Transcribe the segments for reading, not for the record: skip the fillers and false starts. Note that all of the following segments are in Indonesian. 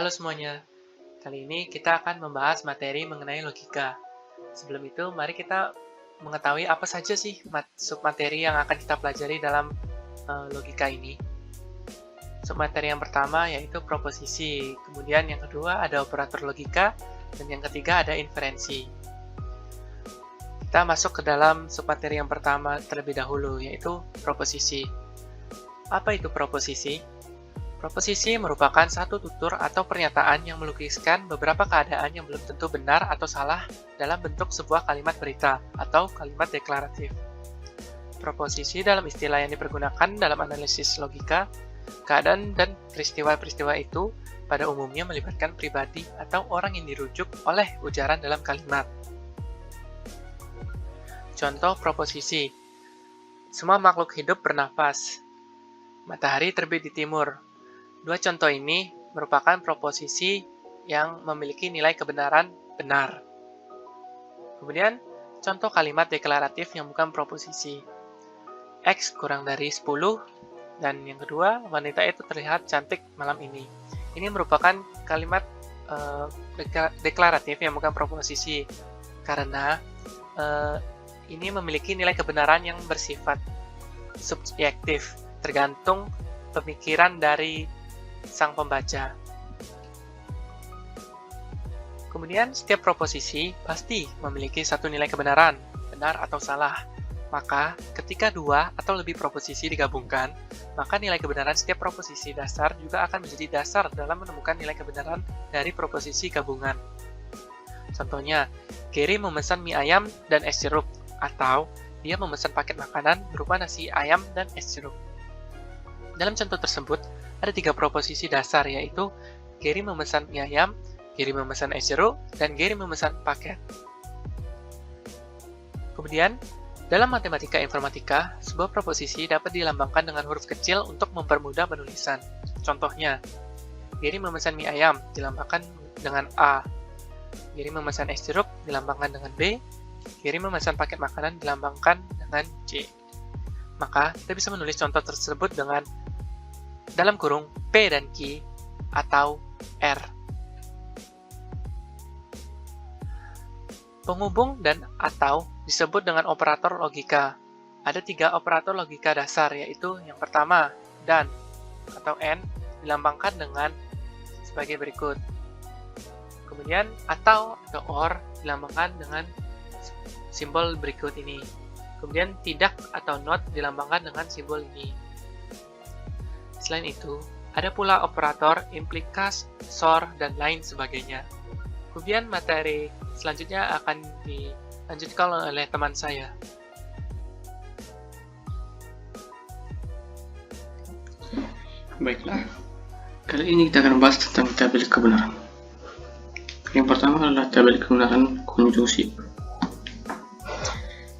Halo semuanya, kali ini kita akan membahas materi mengenai logika. Sebelum itu, mari kita mengetahui apa saja sih submateri yang akan kita pelajari dalam logika ini. Submateri yang pertama yaitu proposisi, kemudian yang kedua ada operator logika, dan yang ketiga ada inferensi. Kita masuk ke dalam submateri yang pertama terlebih dahulu, yaitu proposisi. Apa itu proposisi? Proposisi merupakan satu tutur atau pernyataan yang melukiskan beberapa keadaan yang belum tentu benar atau salah dalam bentuk sebuah kalimat berita atau kalimat deklaratif. Proposisi dalam istilah yang dipergunakan dalam analisis logika, keadaan dan peristiwa-peristiwa itu pada umumnya melibatkan pribadi atau orang yang dirujuk oleh ujaran dalam kalimat. Contoh proposisi: semua makhluk hidup bernafas. Matahari terbit di timur. Dua contoh ini merupakan proposisi yang memiliki nilai kebenaran benar. Kemudian, contoh kalimat deklaratif yang bukan proposisi. X kurang dari 10, dan yang kedua, wanita itu terlihat cantik malam ini. Ini merupakan kalimat deklaratif yang bukan proposisi, karena ini memiliki nilai kebenaran yang bersifat subjektif, tergantung pemikiran dari sang pembaca. Kemudian, setiap proposisi pasti memiliki satu nilai kebenaran, benar atau salah. Maka, ketika dua atau lebih proposisi digabungkan, maka nilai kebenaran setiap proposisi dasar juga akan menjadi dasar dalam menemukan nilai kebenaran dari proposisi gabungan. Contohnya, Gary memesan mie ayam dan es sirup, atau dia memesan paket makanan berupa nasi ayam dan es sirup. Dalam contoh tersebut, ada tiga proposisi dasar, yaitu Gary memesan mie ayam, Gary memesan es jeruk, dan Gary memesan paket. Kemudian, dalam matematika informatika, sebuah proposisi dapat dilambangkan dengan huruf kecil untuk mempermudah penulisan. Contohnya, Gary memesan mie ayam dilambangkan dengan A, Gary memesan es jeruk dilambangkan dengan B, Gary memesan paket makanan dilambangkan dengan C. Maka, kita bisa menulis contoh tersebut dengan dalam kurung P dan Q atau R. Penghubung dan atau disebut dengan operator logika. Ada tiga operator logika dasar, yaitu yang pertama, dan atau N dilambangkan dengan sebagai berikut. Kemudian atau or dilambangkan dengan simbol berikut ini. Kemudian tidak atau not dilambangkan dengan simbol ini. Selain itu, ada pula operator implikas, SOR, dan lain sebagainya. Kemudian materi selanjutnya akan dilanjutkan oleh teman saya. Baiklah, kali ini kita akan membahas tentang tabel kebenaran. Yang pertama adalah tabel kebenaran konjungsi.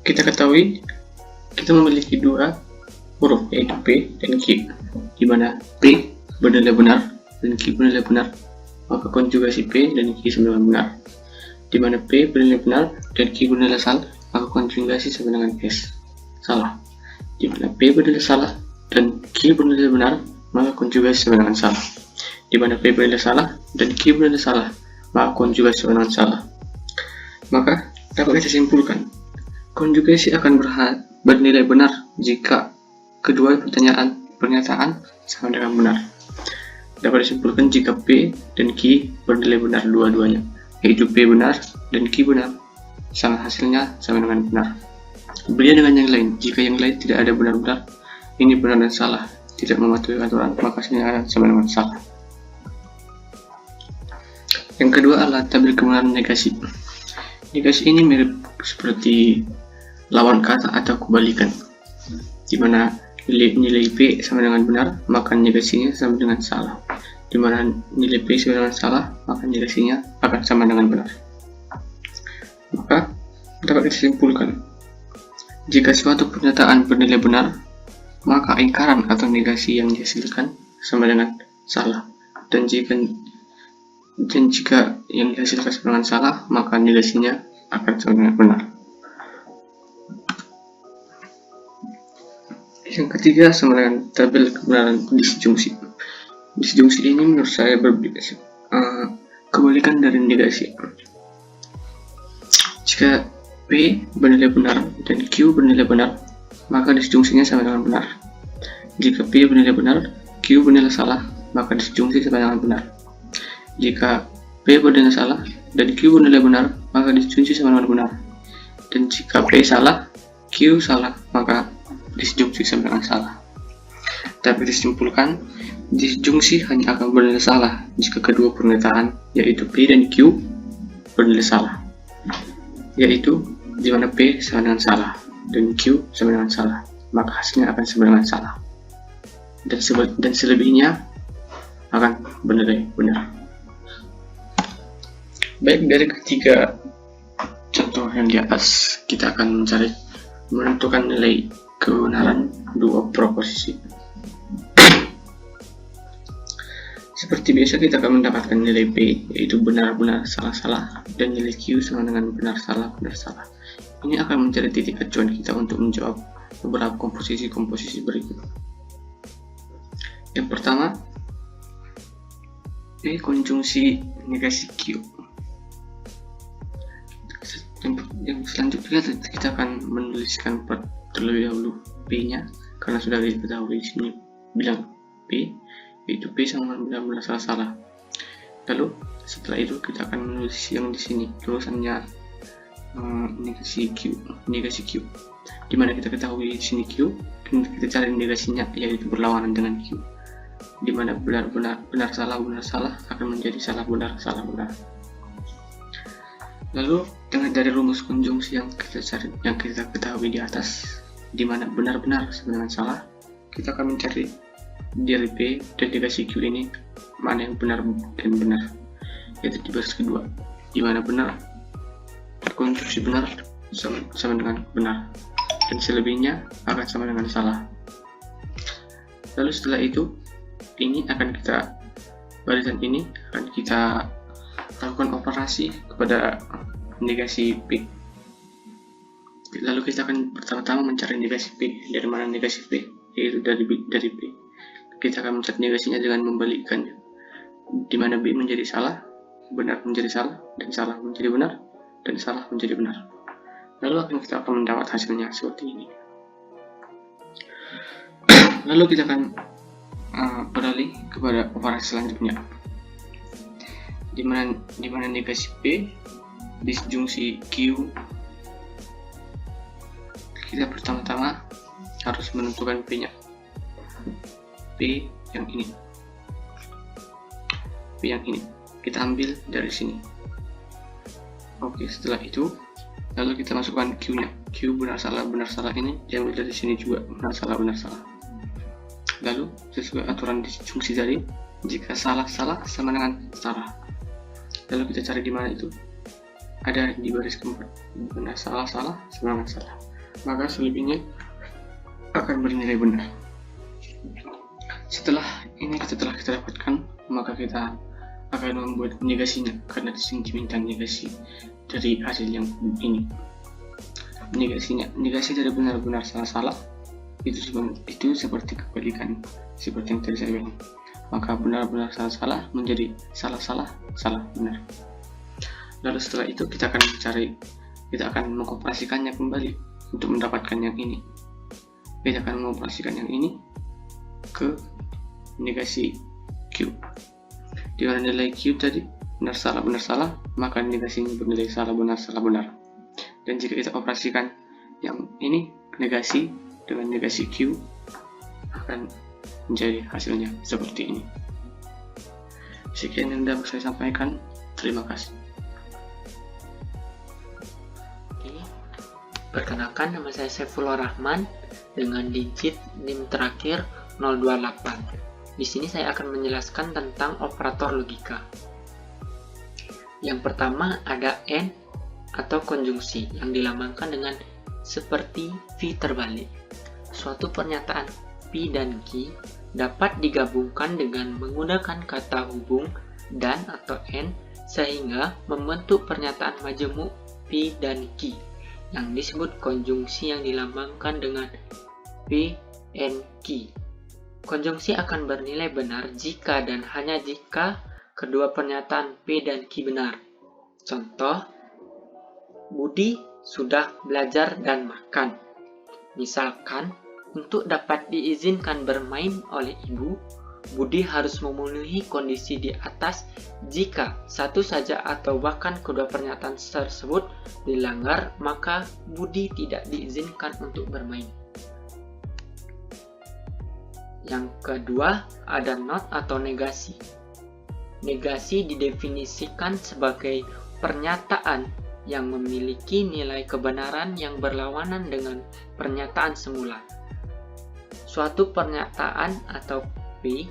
Kita ketahui, kita memiliki dua huruf, yaitu P dan Q, di mana P bernilai benar dan Q bernilai benar, maka konjugasi P dan Q sama dengan benar. Di mana P bernilai benar dan Q bernilai salah, maka konjugasi sama dengan S, salah. Di mana P bernilai salah dan Q bernilai benar, maka konjugasi sama dengan salah. Di mana P bernilai salah dan Q bernilai salah, maka konjugasi sama dengan salah. Maka dapat kita simpulkan, konjugasi akan bernilai benar jika kedua pernyataan sama dengan benar. Dapat disimpulkan jika P dan Q bernilai benar dua-duanya, yaitu P benar dan Q benar, sangat hasilnya sama dengan benar. Berbeda dengan yang lain, jika yang lain tidak ada benar-benar, ini benar dan salah, tidak mematuhi aturan, maka hasilnya akan sama dengan salah. Yang kedua adalah tabel kebenaran negasi. Negasi ini mirip seperti lawan kata atau kebalikan, di mana nilai P sama dengan benar, maka negasinya sama dengan salah. Di mana nilai P sama dengan salah, maka negasinya akan sama dengan benar. Maka dapat disimpulkan, jika suatu pernyataan bernilai benar, maka ingkaran atau negasi yang dihasilkan sama dengan salah. Dan jika yang dihasilkan sama dengan salah, maka negasinya akan sama dengan benar. Yang ketiga sama dengan tabel kebenaran disjungsi. Disjungsi ini menurut saya berbeda kebalikan dari negasi. Jika P bernilai benar dan Q bernilai benar, maka disjungsinya sama dengan benar. Jika P bernilai benar, Q bernilai salah, maka disjungsi sama dengan benar. Jika P bernilai salah dan Q bernilai benar, maka disjungsi sama dengan benar. Dan jika P salah, Q salah, maka disjungsi sama dengan salah. Dapat disimpulkan, disjungsi hanya akan bernilai salah jika kedua pernyataan, yaitu P dan Q, bernilai salah, yaitu di mana P sama dengan salah dan Q sama dengan salah, maka hasilnya akan sama dengan salah, dan selebihnya akan bernilai benar. Baik, dari ketiga contoh yang di atas, kita akan menentukan nilai kebenaran dua proposisi. Seperti biasa, kita akan mendapatkan nilai P, yaitu benar-benar salah-salah, dan nilai Q sama dengan benar-salah, benar-salah. Ini akan menjadi titik acuan kita untuk menjawab beberapa komposisi-komposisi berikut. Yang pertama, P konjungsi negasi Q. Yang selanjutnya kita akan menuliskan terlebih dahulu P-nya, karena sudah diketahui di sini bilang P, yaitu P sama benar-benar salah-salah. Lalu setelah itu kita akan menulis yang di sini tulisannya negasi Q, dimana kita ketahui di sini Q, kita cari negasinya, yaitu berlawanan dengan Q, dimana benar salah akan menjadi salah benar. Lalu dari rumus konjungsi yang kita ketahui di atas, dimana benar-benar sama dengan salah, kita akan mencari dari P dan negasi Q ini mana yang benar dan benar, yaitu di baris kedua, dimana benar konjungsi benar sama dengan benar, dan selebihnya akan sama dengan salah. Lalu setelah itu, barisan ini akan kita lakukan operasi kepada negasi P. Lalu kita akan pertama-tama mencari negasi P. Dari mana negasi P? Yaitu dari P. Kita akan mencari negasinya dengan membalikkannya, di mana B menjadi salah, benar menjadi salah, dan salah menjadi benar, dan salah menjadi benar. Lalu kita akan mendapat hasilnya seperti ini. Lalu kita akan beralih kepada operasi selanjutnya, di mana negasi P disjungsi Q. Kita pertama-tama harus menentukan P-nya. P yang ini kita ambil dari sini. Oke, setelah itu lalu kita masukkan Q-nya. Q benar salah ini diambil dari sini juga, benar salah. Lalu sesuai aturan disjungsi tadi, jika salah sama dengan salah, lalu kita cari di mana itu, ada di baris keempat, benar salah sama dengan salah, maka selebihnya akan bernilai benar. Setelah kita dapatkan, maka kita akan membuat negasinya, karena disini diminta negasi dari hasil yang ini. Negasi dari benar-benar salah itu seperti kebalikan, seperti yang tadi saya bilang. Maka benar-benar salah menjadi salah benar. Lalu setelah itu kita akan mengoperasikannya kembali untuk mendapatkan yang ini. Kita akan mengoperasikan yang ini ke negasi Q, di mana nilai Q tadi benar salah, maka negasinya bernilai salah benar. Dan jika kita operasikan yang ini negasi dengan negasi Q, akan menjadi hasilnya seperti ini. Sekian yang dapat saya sampaikan. Terima kasih. Perkenalkan, nama saya Saifullah Rahman dengan digit NIM terakhir 028. Di sini saya akan menjelaskan tentang operator logika. Yang pertama ada AND atau konjungsi yang dilambangkan dengan seperti V terbalik. Suatu pernyataan P dan Q dapat digabungkan dengan menggunakan kata hubung dan atau AND sehingga membentuk pernyataan majemuk P dan Q yang disebut konjungsi yang dilambangkan dengan P and Q. Konjungsi akan bernilai benar jika dan hanya jika kedua pernyataan P dan Q benar. Contoh, Budi sudah belajar dan makan. Misalkan, untuk dapat diizinkan bermain oleh ibu, Budi harus memenuhi kondisi di atas. Jika satu saja atau bahkan kedua pernyataan tersebut dilanggar, maka Budi tidak diizinkan untuk bermain. Yang kedua, ada not atau negasi. Negasi didefinisikan sebagai pernyataan yang memiliki nilai kebenaran yang berlawanan dengan pernyataan semula. Suatu pernyataan atau P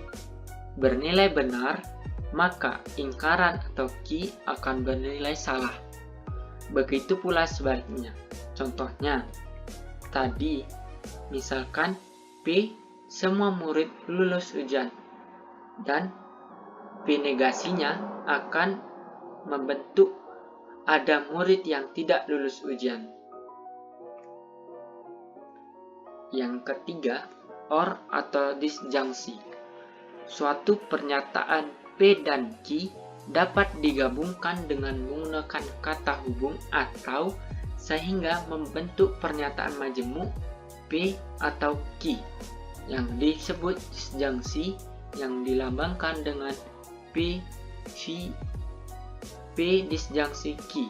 bernilai benar, maka ingkaran atau Q akan bernilai salah. Begitu pula sebaliknya. Contohnya, tadi misalkan P semua murid lulus ujian, dan P negasinya akan membentuk ada murid yang tidak lulus ujian. Yang ketiga, or atau disjungsi. Suatu pernyataan P dan Q dapat digabungkan dengan menggunakan kata hubung atau sehingga membentuk pernyataan majemuk P atau Q yang disebut disjungsi, yang dilambangkan dengan P disjungsi Q.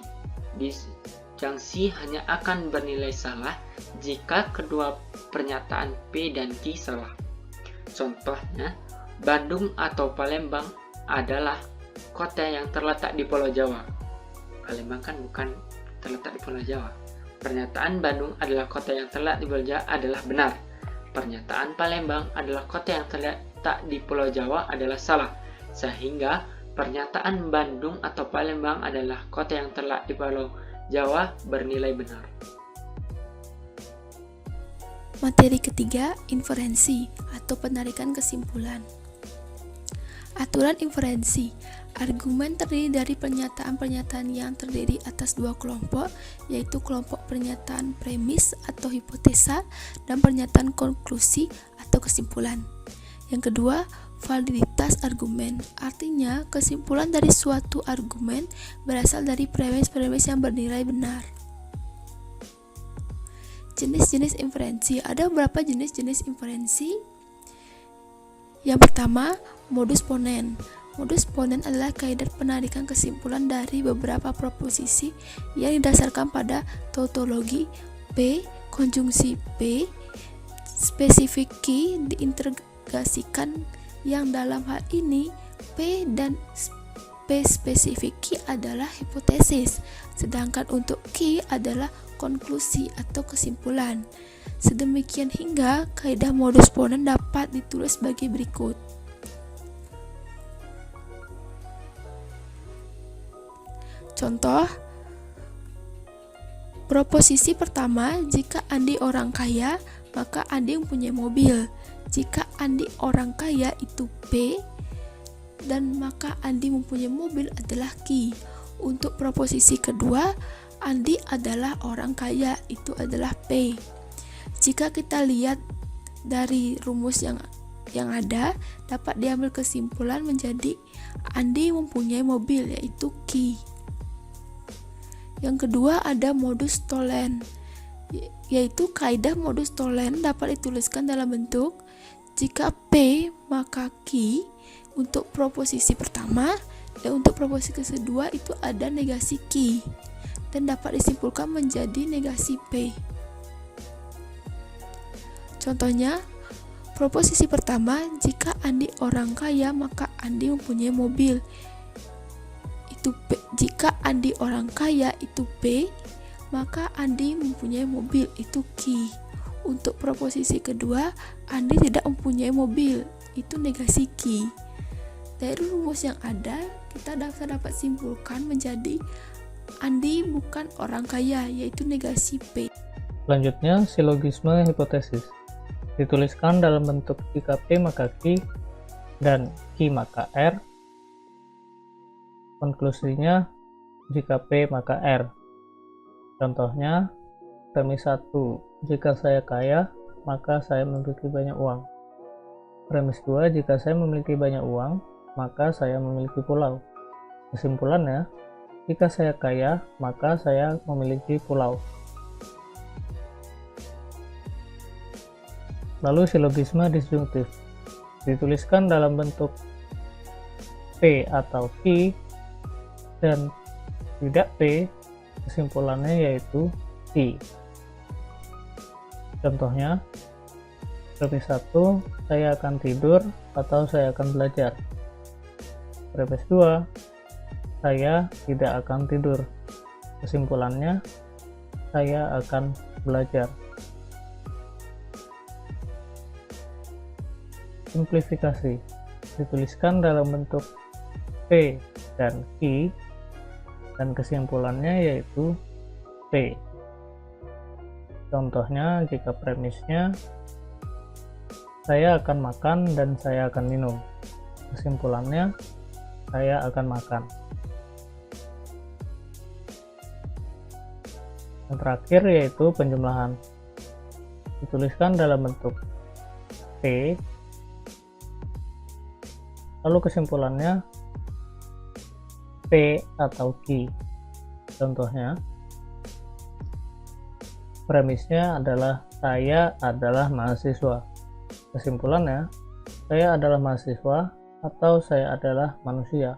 Disjungsi hanya akan bernilai salah jika kedua pernyataan P dan Q salah. Contohnya, Bandung atau Palembang adalah kota yang terletak di Pulau Jawa. Palembang kan bukan terletak di Pulau Jawa. Pernyataan Bandung adalah kota yang terletak di Pulau Jawa adalah benar. Pernyataan Palembang adalah kota yang terletak di Pulau Jawa adalah salah. Sehingga pernyataan Bandung atau Palembang adalah kota yang terletak di Pulau Jawa bernilai benar. Materi ketiga, inferensi atau penarikan kesimpulan. Aturan inferensi. Argumen terdiri dari pernyataan-pernyataan yang terdiri atas dua kelompok, yaitu kelompok pernyataan premis atau hipotesa dan pernyataan konklusi atau kesimpulan. Yang kedua, validitas argumen. Artinya, kesimpulan dari suatu argumen berasal dari premis-premis yang bernilai benar. Jenis-jenis inferensi. Ada beberapa jenis-jenis inferensi. Yang pertama, modus ponen. Modus ponen adalah kaidah penarikan kesimpulan dari beberapa proposisi yang didasarkan pada tautologi P, konjungsi P, spesifik Q diintegrasikan, yang dalam hal ini P dan P spesifik Q adalah hipotesis, sedangkan untuk Q adalah konklusi atau kesimpulan. Sedemikian hingga kaidah modus ponen dapat ditulis sebagai berikut. Contoh, proposisi pertama, jika Andi orang kaya, maka Andi mempunyai mobil. Jika Andi orang kaya itu P, dan maka Andi mempunyai mobil adalah Q. Untuk proposisi kedua, Andi adalah orang kaya, itu adalah P. Jika kita lihat dari rumus yang ada, dapat diambil kesimpulan menjadi Andi mempunyai mobil, yaitu Q. Yang kedua ada modus tollens, yaitu kaidah modus tollens dapat dituliskan dalam bentuk jika P maka Q untuk proposisi pertama, dan untuk proposisi kedua itu ada negasi Q dan dapat disimpulkan menjadi negasi P. Contohnya, proposisi pertama, jika Andi orang kaya maka Andi mempunyai mobil, itu P. Jika Andi orang kaya itu P, maka Andi mempunyai mobil, itu Q. Untuk proposisi kedua, Andi tidak mempunyai mobil, itu negasi Q. Dari rumus yang ada, kita dapat simpulkan menjadi Andi bukan orang kaya, yaitu negasi P. Selanjutnya, silogisme hipotesis. Dituliskan dalam bentuk jika P maka Q dan Q maka R. Konklusinya jika P maka R. Contohnya, premis 1, jika saya kaya, maka saya memiliki banyak uang. Premis 2, jika saya memiliki banyak uang, maka saya memiliki pulau. Kesimpulannya, jika saya kaya, maka saya memiliki pulau. Lalu silogisme disjungtif dituliskan dalam bentuk P atau Q dan tidak P, kesimpulannya yaitu Q. Contohnya, premis 1, saya akan tidur atau saya akan belajar. Premis 2, saya tidak akan tidur. Kesimpulannya, saya akan belajar. Simplifikasi dituliskan dalam bentuk P dan Q dan kesimpulannya yaitu P. Contohnya, jika premisnya saya akan makan dan saya akan minum, kesimpulannya saya akan makan. Yang terakhir yaitu penjumlahan, dituliskan dalam bentuk P, lalu kesimpulannya P atau Q. Contohnya, premisnya adalah saya adalah mahasiswa. Kesimpulannya, saya adalah mahasiswa atau saya adalah manusia.